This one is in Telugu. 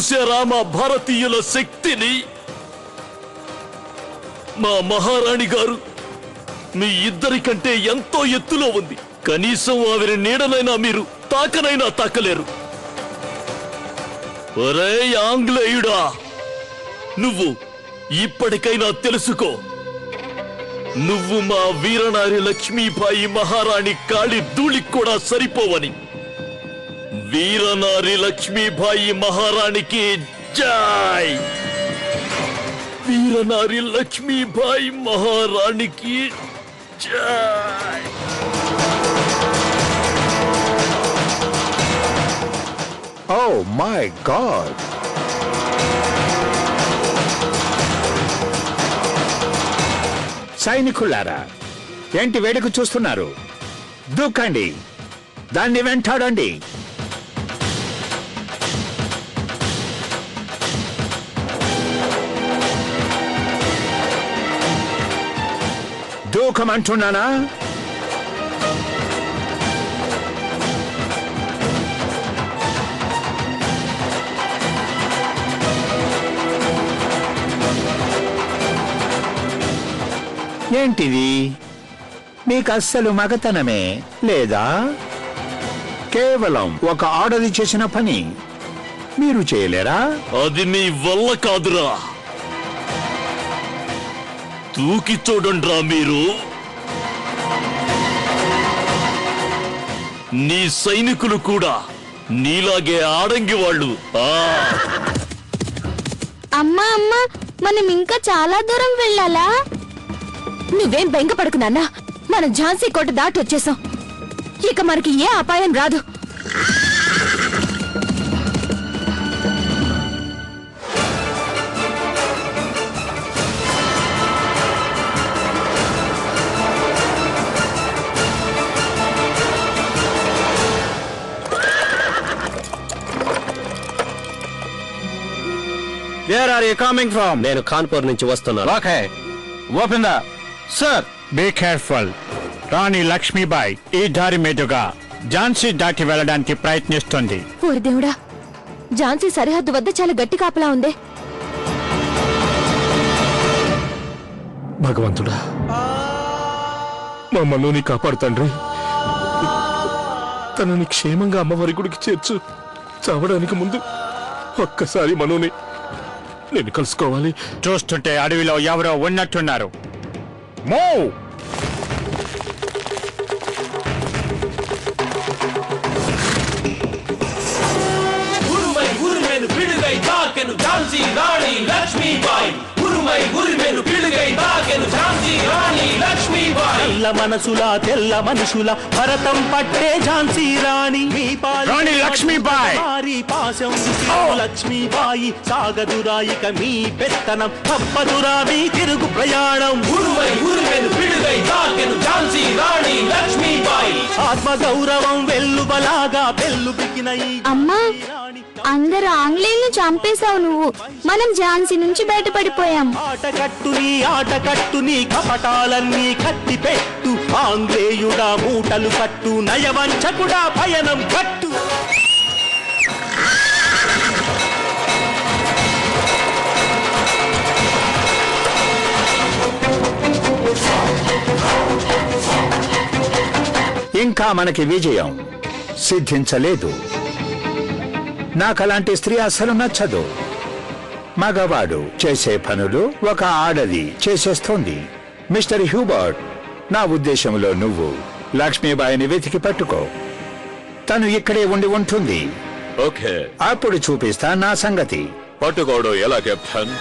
చూశారా మా భారతీయుల శక్తిని? మా మహారాణి గారు మీ ఇద్దరి కంటే ఎంతో ఎత్తులో ఉంది. కనీసం ఆవిరి నీడనైనా మీరు తాకనైనా తాకలేరు. ఒరే ఆంగ్లేయుడా, నువ్వు ఇప్పటికైనా తెలుసుకో, నువ్వు మా వీరనారి లక్ష్మీబాయి మహారాణి కాళి ధూళికి కూడా సరిపోవని. వీరనారి లక్ష్మీబాయి మహారాణికి జై! వీరనారి లక్ష్మీబాయి మహారాణికి జై! Oh my God! సైనికులారా, ఏంటి వేడుక చూస్తున్నారు? దూకండి, దాన్ని వెంటాడండి. దూకమంటున్నానా? ఏంటిది? మీకు అస్సలు మగతనమే లేదా? కేవలం ఒక ఆర్డర్ చేసిన పని మీరు చేయలేరా? అది మీ వల్ల కాదురా. తూకి చూడండిరా మీరు. నీ సైనికులు కూడా నీలాగే ఆడంగి వాళ్ళు. అమ్మా అమ్మా, మనం ఇంకా చాలా దూరం వెళ్ళాలా? నువ్వేం బెంగపడకు నాన్న, మనం ఝాన్సీ కోట దాటి వచ్చేసాం. ఇక మనకి ఏ అపాయం రాదు. Where are you coming from? నేను కాన్పూర్ నుంచి వస్తున్నాను. Okay. Open the... Sir. Be careful. రాణి లక్ష్మీబాయి ఈ దారి మీదుగా ఝాన్సీ దాటి వెళ్ళడానికి ప్రయత్నిస్తుంది. ఓరి దేవుడా, ఝాన్సీ సరిహద్దు వద్ద చాలా గట్టి కాపలా ఉంది. భగవంతుడా, మా మనోని కాపాడుతండ్రి. తనని క్షేమంగా అమ్మవారి గుడికి చేర్చు. చావడానికి ముందు ఒక్కసారి మనోని నేను కలుసుకోవాలి. చూస్తుంటే అడవిలో ఎవరో ఉన్నట్టున్నారు. మూవ్! ఝాన్సీ రాణి లక్ష్మీబాయి ఉరుమై ఉరిమెను పిడుగై తాకెను ఝాన్సీ రాణి లక్ష్మీబాయి. తెల్ల మనసుల తెల్ల మనుషుల భరతం పట్టే ఝాన్సీ రాణి రాణి లక్ష్మీబాయి. పాశం లక్ష్మీబాయి సాగదురాయిక మీ పెత్తనం తప్పదురా మీ తిరుగు ప్రయాణం. ఉరుమై ఉరిమెను పిడుగై తాకెను ఝాన్సీ రాణి లక్ష్మీబాయి. ఆత్మ గౌరవం వెల్లుబలాగా వెల్లు బికినై. అమ్మా, అందరు ఆంగ్లేయులను చంపేశావు నువ్వు. మనం ఝాన్సీ నుంచి బయటపడిపోయాం. ఆటకట్టుని కపటాలన్నీ కత్తి పెట్టు. ఆంగ్లేయుడా మూటలు కట్టు, నయవంచకుడా పయనం కట్టు. ఇంకా మనకి విజయం సిద్ధించలేదు. నాకలాంటి స్త్రీ అస్సలు నచ్చదు. మగవాడు చేసే పనులు ఒక ఆడది చేసేస్తోంది. మిస్టర్ హ్యూబర్ట్, నా ఉద్దేశంలో నువ్వు లక్ష్మీబాయిని వెతికి పట్టుకో. తను ఇక్కడే ఉండి ఉంటుంది. ఓకే, అప్పుడు చూపిస్తా నా సంగతి. పట్టుకోవడం ఎలా కెప్టెన్?